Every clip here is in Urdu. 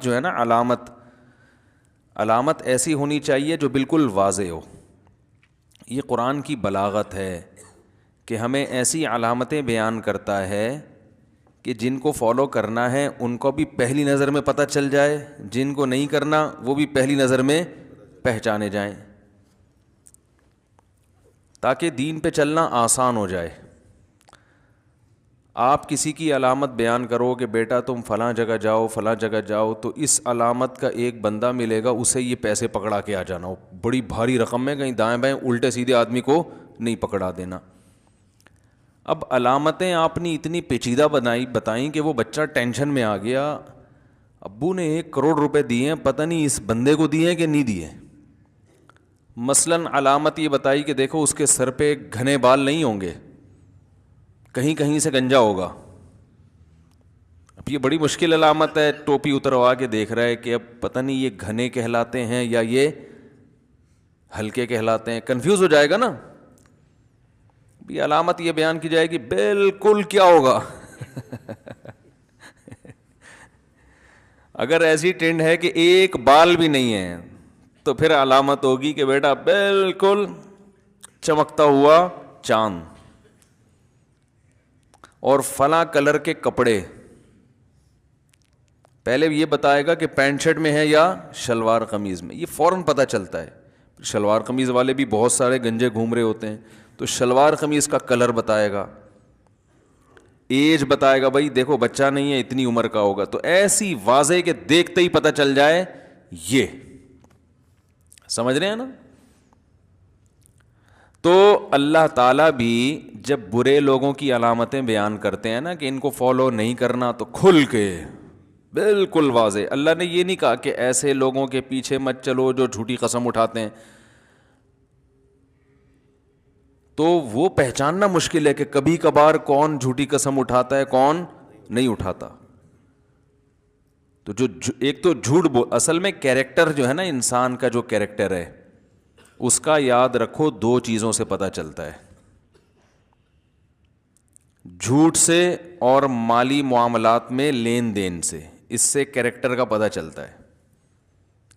جو ہے نا علامت ایسی ہونی چاہیے جو بالکل واضح ہو. یہ قرآن کی بلاغت ہے کہ ہمیں ایسی علامتیں بیان کرتا ہے کہ جن کو فالو کرنا ہے ان کو بھی پہلی نظر میں پتہ چل جائے, جن کو نہیں کرنا وہ بھی پہلی نظر میں پہچانے جائیں, تاکہ دین پہ چلنا آسان ہو جائے. آپ کسی کی علامت بیان کرو کہ بیٹا تم فلاں جگہ جاؤ فلاں جگہ جاؤ, تو اس علامت کا ایک بندہ ملے گا, اسے یہ پیسے پکڑا کے آ جانا ہو, بڑی بھاری رقم ہے, کہیں دائیں بائیں الٹے سیدھے آدمی کو نہیں پکڑا دینا. اب علامتیں آپ نے اتنی پیچیدہ بتائیں کہ وہ بچہ ٹینشن میں آ گیا, ابو نے 1 کروڑ روپے دیے ہیں, پتہ نہیں اس بندے کو دیے کہ نہیں دیے. مثلاً علامت یہ بتائی کہ دیکھو اس کے سر پہ گھنے بال نہیں ہوں گے, کہیں کہیں سے گنجا ہوگا. اب یہ بڑی مشکل علامت ہے, ٹوپی اتروا کے دیکھ رہا ہے کہ اب پتہ نہیں یہ گھنے کہلاتے ہیں یا یہ ہلکے کہلاتے ہیں, کنفیوز ہو جائے گا نا. یہ علامت یہ بیان کی جائے گی بالکل کیا ہوگا. اگر ایسی ٹرینڈ ہے کہ ایک بال بھی نہیں ہے تو پھر علامت ہوگی کہ بیٹا بالکل چمکتا ہوا چاند, اور فلاں کلر کے کپڑے. پہلے یہ بتائے گا کہ پینٹ شرٹ میں ہے یا شلوار قمیض میں, یہ فوراً پتہ چلتا ہے. شلوار قمیض والے بھی بہت سارے گنجے گھوم رہے ہوتے ہیں, تو شلوار قمیض کا کلر بتائے گا, ایج بتائے گا, بھائی دیکھو بچہ نہیں ہے اتنی عمر کا ہوگا. تو ایسی واضح کہ دیکھتے ہی پتہ چل جائے. یہ سمجھ رہے ہیں نا. تو اللہ تعالیٰ بھی جب برے لوگوں کی علامتیں بیان کرتے ہیں نا کہ ان کو فالو نہیں کرنا, تو کھل کے بالکل واضح. اللہ نے یہ نہیں کہا کہ ایسے لوگوں کے پیچھے مت چلو جو جھوٹی قسم اٹھاتے ہیں, تو وہ پہچاننا مشکل ہے کہ کبھی کبھار کون جھوٹی قسم اٹھاتا ہے کون نہیں اٹھاتا. تو جو ایک تو جھوٹ اصل میں کیریکٹر جو ہے نا انسان کا, جو کیریکٹر ہے اس کا یاد رکھو 2 چیزوں سے پتہ چلتا ہے, جھوٹ سے اور مالی معاملات میں لین دین سے. اس سے کیریکٹر کا پتہ چلتا ہے.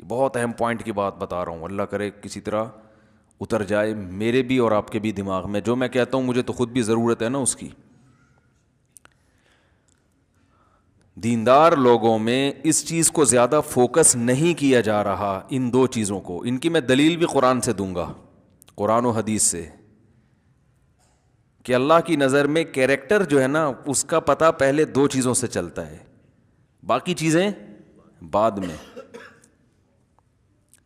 بہت اہم پوائنٹ کی بات بتا رہا ہوں, اللہ کرے کسی طرح اتر جائے میرے بھی اور آپ کے بھی دماغ میں. جو میں کہتا ہوں مجھے تو خود بھی ضرورت ہے نا اس کی. دیندار لوگوں میں اس چیز کو زیادہ فوکس نہیں کیا جا رہا, ان 2 چیزوں کو. ان کی میں دلیل بھی قرآن سے دوں گا, قرآن و حدیث سے, کہ اللہ کی نظر میں کیریکٹر جو ہے نا اس کا پتہ پہلے 2 چیزوں سے چلتا ہے, باقی چیزیں بعد میں.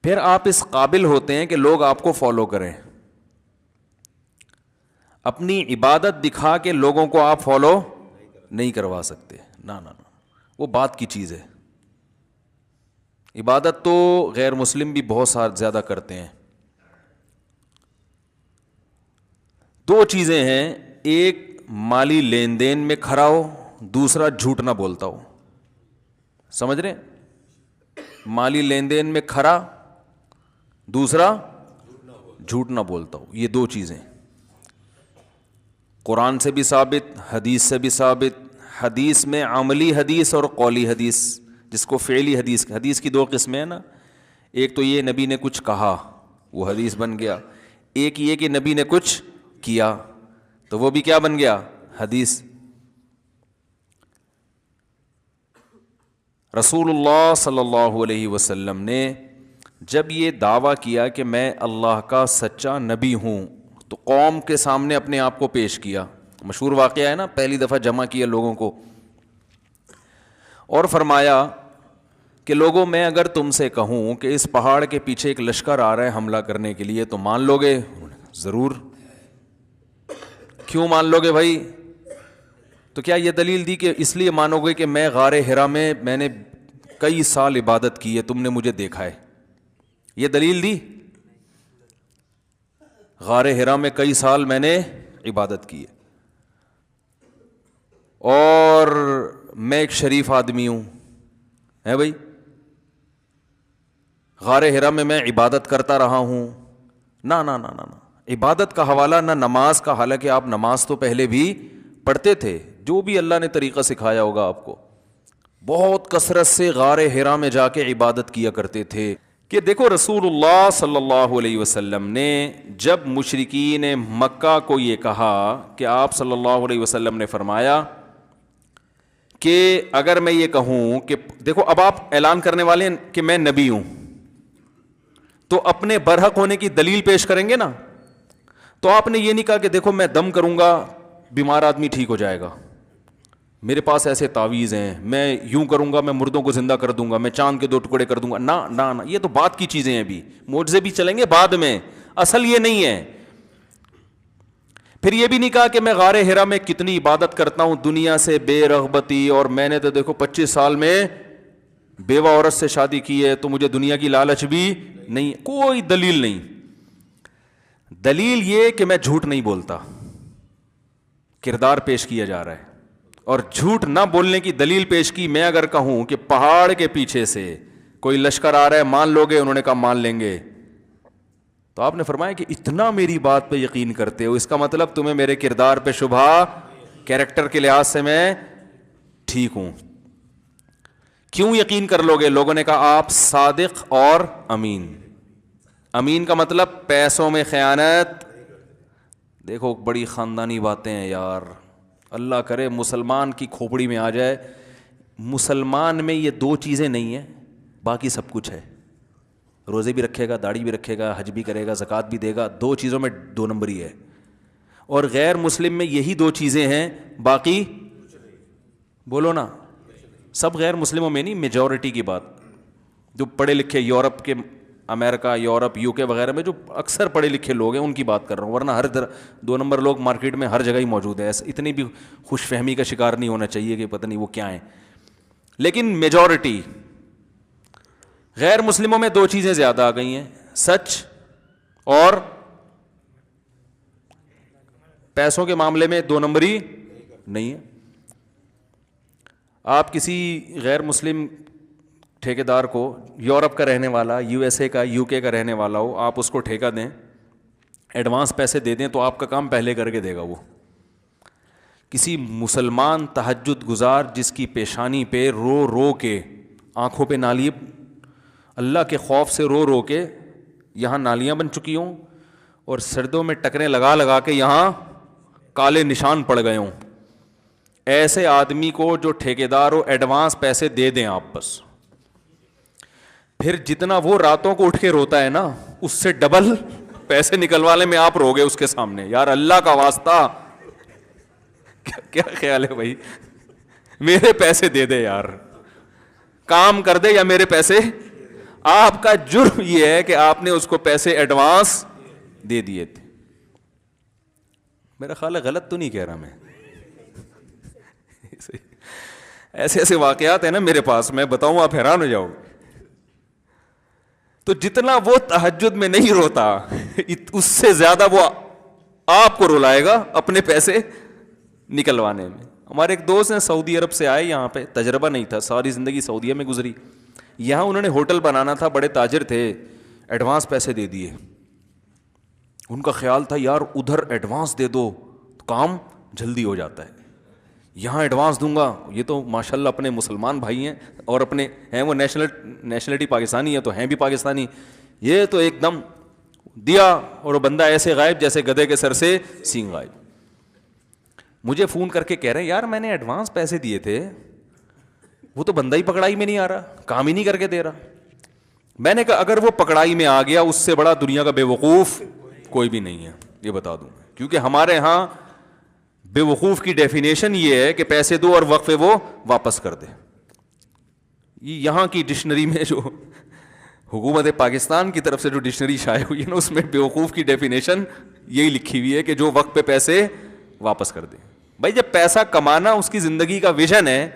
پھر آپ اس قابل ہوتے ہیں کہ لوگ آپ کو فالو کریں. اپنی عبادت دکھا کے لوگوں کو آپ فالو نہیں کروا سکتے, نا, وہ بات کی چیز ہے. عبادت تو غیر مسلم بھی بہت زیادہ کرتے ہیں. 2 چیزیں ہیں, ایک مالی لین دین میں کھڑا ہو, دوسرا جھوٹ نہ بولتا ہو. سمجھ رہے؟ مالی لین دین میں کھڑا, دوسرا جھوٹ نہ بولتا ہو. یہ 2 چیزیں قرآن سے بھی ثابت, حدیث سے بھی ثابت. حدیث میں عملی حدیث اور قولی حدیث, جس کو فعلی حدیث. حدیث کی 2 قسمیں ہیں نا, ایک تو یہ نبی نے کچھ کہا وہ حدیث بن گیا, ایک یہ کہ نبی نے کچھ کیا تو وہ بھی کیا بن گیا, حدیث. رسول اللہ صلی اللہ علیہ وسلم نے جب یہ دعویٰ کیا کہ میں اللہ کا سچا نبی ہوں, تو قوم کے سامنے اپنے آپ کو پیش کیا. مشہور واقعہ ہے نا, پہلی دفعہ جمع کیا لوگوں کو اور فرمایا کہ لوگوں میں اگر تم سے کہوں کہ اس پہاڑ کے پیچھے ایک لشکر آ رہا ہے حملہ کرنے کے لیے تو مان لو گے؟ ضرور. کیوں مان لو گے بھائی؟ تو کیا یہ دلیل دی کہ اس لیے مانو گے کہ میں غار حرا میں نے کئی سال عبادت کی ہے, تم نے مجھے دیکھا ہے؟ یہ دلیل دی؟ غار حرا میں کئی سال میں نے عبادت کی ہے اور میں ایک شریف آدمی ہوں, ہے بھائی؟ غار حرا میں عبادت کرتا رہا ہوں. نا, عبادت کا حوالہ نہ نماز کا, حالانکہ آپ نماز تو پہلے بھی پڑھتے تھے, جو بھی اللہ نے طریقہ سکھایا ہوگا آپ کو. بہت کثرت سے غار حرا میں جا کے عبادت کیا کرتے تھے. کہ دیکھو رسول اللہ صلی اللہ علیہ وسلم نے جب مشرکین مکہ کو یہ کہا کہ آپ صلی اللہ علیہ وسلم نے فرمایا کہ اگر میں یہ کہوں کہ دیکھو اب آپ اعلان کرنے والے ہیں کہ میں نبی ہوں, تو اپنے برحق ہونے کی دلیل پیش کریں گے نا. تو آپ نے یہ نہیں کہا کہ دیکھو میں دم کروں گا بیمار آدمی ٹھیک ہو جائے گا, میرے پاس ایسے تعویذ ہیں, میں یوں کروں گا میں مردوں کو زندہ کر دوں گا, میں چاند کے 2 ٹکڑے کر دوں گا. نہ نہ نہ, یہ تو بات کی چیزیں ہیں, ابھی معجزے بھی چلیں گے بعد میں, اصل یہ نہیں ہے. پھر یہ بھی نہیں کہا کہ میں غار حرا میں کتنی عبادت کرتا ہوں دنیا سے بے رغبتی, اور میں نے تو دیکھو 25 سال میں بیوہ عورت سے شادی کی ہے تو مجھے دنیا کی لالچ بھی نہیں. کوئی دلیل نہیں. دلیل یہ کہ میں جھوٹ نہیں بولتا, کردار پیش کیا جا رہا ہے. اور جھوٹ نہ بولنے کی دلیل پیش کی. میں اگر کہوں کہ پہاڑ کے پیچھے سے کوئی لشکر آ رہا ہے, مان لو گے؟ انہوں نے کہا مان لیں گے. تو آپ نے فرمایا کہ اتنا میری بات پہ یقین کرتے ہو, اس کا مطلب تمہیں میرے کردار پہ شبہ, کیریکٹر کے لحاظ سے میں ٹھیک ہوں. کیوں یقین کر لو گے؟ لوگوں نے کہا آپ صادق اور امین. امین کا مطلب پیسوں میں خیانت. دیکھو بڑی خاندانی باتیں ہیں یار, اللہ کرے مسلمان کی کھوپڑی میں آ جائے. مسلمان میں یہ 2 چیزیں نہیں ہیں, باقی سب کچھ ہے. روزے بھی رکھے گا, داڑھی بھی رکھے گا, حج بھی کرے گا, زکوٰۃ بھی دے گا, 2 چیزوں میں 2 نمبر ہی ہے. اور غیر مسلم میں یہی 2 چیزیں ہیں, باقی بولو نا. سب غیر مسلموں میں نہیں, میجورٹی کی بات. جو پڑھے لکھے یورپ کے, امریکہ, یورپ, یو کے وغیرہ میں جو اکثر پڑھے لکھے لوگ ہیں ان کی بات کر رہا ہوں, ورنہ ہر 2 نمبر لوگ مارکیٹ میں ہر جگہ ہی موجود ہیں. اتنی بھی خوش فہمی کا شکار نہیں ہونا چاہیے کہ پتہ نہیں وہ کیا ہیں. لیکن میجورٹی غیر مسلموں میں 2 چیزیں زیادہ آ گئی ہیں, سچ اور پیسوں کے معاملے میں 2 نمبری نہیں ہے. آپ کسی غیر مسلم ٹھیکیدار کو, یورپ کا رہنے والا, یو ایس اے کا, یو کے کا رہنے والا ہو, آپ اس کو ٹھیکہ دیں, ایڈوانس پیسے دے دیں تو آپ کا کام پہلے کر کے دے گا. وہ کسی مسلمان تہجد گزار جس کی پیشانی پہ رو رو کے, آنکھوں پہ نالی, اللہ کے خوف سے رو رو کے یہاں نالیاں بن چکی ہوں, اور سردوں میں ٹکریں لگا لگا کے یہاں کالے نشان پڑ گئے ہوں, ایسے آدمی کو جو ٹھیکیدار ہو ایڈوانس پیسے دے دیں آپ بس. پھر جتنا وہ راتوں کو اٹھ کے روتا ہے نا, اس سے ڈبل پیسے نکلوانے میں آپ رو گے اس کے سامنے. یار اللہ کا واسطہ, کیا خیال ہے بھائی, میرے پیسے دے دے یار, کام کر دے یا میرے پیسے. آپ کا جرم یہ ہے کہ آپ نے اس کو پیسے ایڈوانس دے دیے تھے. میرا خیال ہے غلط تو نہیں کہہ رہا میں, ایسے ایسے واقعات ہیں نا میرے پاس, میں بتاؤں آپ حیران ہو جاؤ. تو جتنا وہ تہجد میں نہیں روتا, اس سے زیادہ وہ آپ کو رلائے گا اپنے پیسے نکلوانے میں. ہمارے ایک دوست ہیں سعودی عرب سے آئے, یہاں پہ تجربہ نہیں تھا, ساری زندگی سعودیہ میں گزری. یہاں انہوں نے ہوٹل بنانا تھا, بڑے تاجر تھے, ایڈوانس پیسے دے دیے. ان کا خیال تھا یار ادھر ایڈوانس دے دو تو کام جلدی ہو جاتا ہے, یہاں ایڈوانس دوں گا. یہ تو ماشاءاللہ اپنے مسلمان بھائی ہیں, اور اپنے ہیں وہ نیشنلٹی پاکستانی ہے, تو ہیں بھی پاکستانی. یہ تو ایک دم دیا اور وہ بندہ ایسے غائب جیسے گدھے کے سر سے سینگ غائب. مجھے فون کر کے کہہ رہے ہیں یار میں نے ایڈوانس پیسے دیے تھے, وہ تو بندہ ہی پکڑائی میں نہیں آ رہا, کام ہی نہیں کر کے دے رہا. میں نے کہا اگر وہ پکڑائی میں آ گیا, اس سے بڑا دنیا کا بے وقوف کوئی بھی نہیں ہے, یہ بتا دوں. کیونکہ ہمارے ہاں بے وقوف کی ڈیفینیشن یہ ہے کہ پیسے دو اور وقفے وہ واپس کر دے. یہاں کی ڈکشنری میں جو حکومت پاکستان کی طرف سے جو ڈکشنری شائع ہوئی ہے نا, اس میں بے وقوف کی ڈیفینیشن یہی لکھی ہوئی ہے کہ جو وقت پہ پیسے واپس کر دے. بھائی جب پیسہ کمانا اس کی زندگی کا ویژن ہے,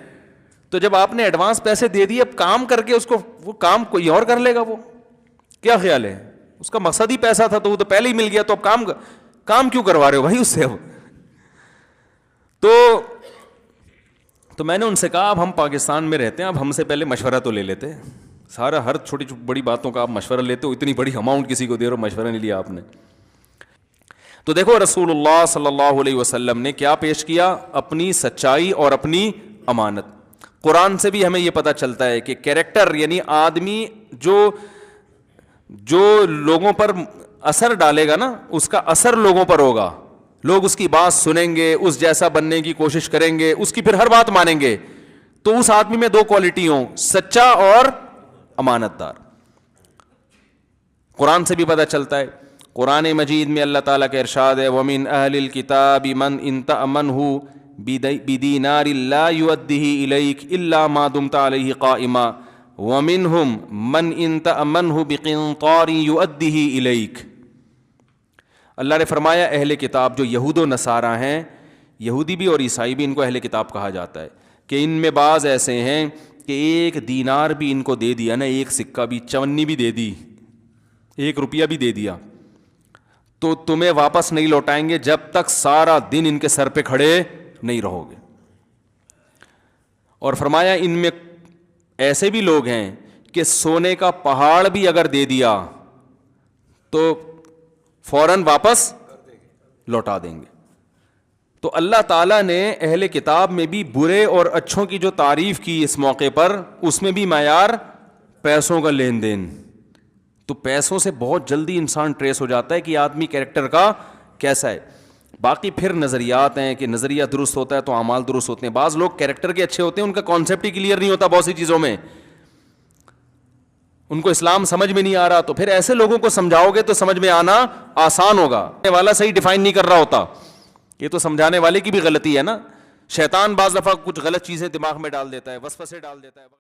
تو جب آپ نے ایڈوانس پیسے دے دیے, اب کام کر کے اس کو, وہ کام کوئی اور کر لے گا. وہ کیا خیال ہے, اس کا مقصد ہی پیسہ تھا, تو وہ تو پہلے ہی مل گیا, تو اب کام کیوں کروا رہے ہو بھائی اس سے. تو میں نے ان سے کہا اب ہم پاکستان میں رہتے ہیں, اب ہم سے پہلے مشورہ تو لے لیتے. سارا ہر چھوٹی بڑی باتوں کا آپ مشورہ لیتے ہو, اتنی بڑی اماؤنٹ کسی کو دے رہے ہو, مشورہ نہیں لیا آپ نے. تو دیکھو رسول اللہ صلی اللہ علیہ وسلم نے کیا پیش کیا, اپنی سچائی اور اپنی امانت. قرآن سے بھی ہمیں یہ پتہ چلتا ہے کہ کیریکٹر یعنی آدمی جو لوگوں پر اثر ڈالے گا نا, اس کا اثر لوگوں پر ہوگا, لوگ اس کی بات سنیں گے, اس جیسا بننے کی کوشش کریں گے, اس کی پھر ہر بات مانیں گے. تو اس آدمی میں دو کوالٹی ہوں, سچا اور امانت دار. قرآن سے بھی پتہ چلتا ہے. قرآن مجید میں اللہ تعالیٰ کا ارشاد ہے, وَمِنْ أَهْلِ الْكِتَابِ مَنْ إِنْ تَأْمَنْهُ بِدِينَارٍ لَا يُؤَدِّهِ إِلَيْكَ إِلَّا مَا دُمْتَ عَلَيْهِ قَائِمًا وَمِنْهُمْ مَنْ إِنْ تَأْمَنْهُ بِقِنْطَارٍ يُؤَدِّهِ إِلَيْكَ. اللہ نے فرمایا اہل کتاب جو یہود و نصارہ ہیں, یہودی بھی اور عیسائی بھی ان کو اہل کتاب کہا جاتا ہے, کہ ان میں بعض ایسے ہیں کہ ایک دینار بھی ان کو دے دیا نا, ایک سکہ بھی, چونی بھی دے دی, ایک روپیہ بھی دے دیا, تو تمہیں واپس نہیں لوٹائیں گے جب تک سارا دن ان کے سر پہ کھڑے نہیں رہو گے. اور فرمایا ان میں ایسے بھی لوگ ہیں کہ سونے کا پہاڑ بھی اگر دے دیا تو فوراً واپس لوٹا دیں گے. تو اللہ تعالیٰ نے اہل کتاب میں بھی برے اور اچھوں کی جو تعریف کی اس موقع پر, اس میں بھی معیار پیسوں کا لین دین. تو پیسوں سے بہت جلدی انسان ٹریس ہو جاتا ہے کہ آدمی کیریکٹر کا کیسا ہے. باقی پھر نظریات ہیں کہ نظریہ درست ہوتا ہے تو اعمال درست ہوتے ہیں. بعض لوگ کیریکٹر کے اچھے ہوتے ہیں, ان کا کانسیپٹ ہی کلیئر نہیں ہوتا بہت سی چیزوں میں, ان کو اسلام سمجھ میں نہیں آ رہا, تو پھر ایسے لوگوں کو سمجھاؤ گے تو سمجھ میں آنا آسان ہوگا. والا صحیح ڈیفائن نہیں کر رہا ہوتا, یہ تو سمجھانے والے کی بھی غلطی ہے نا. شیطان بعض دفعہ کچھ غلط چیزیں دماغ میں ڈال دیتا ہے, وسوسے ڈال دیتا ہے.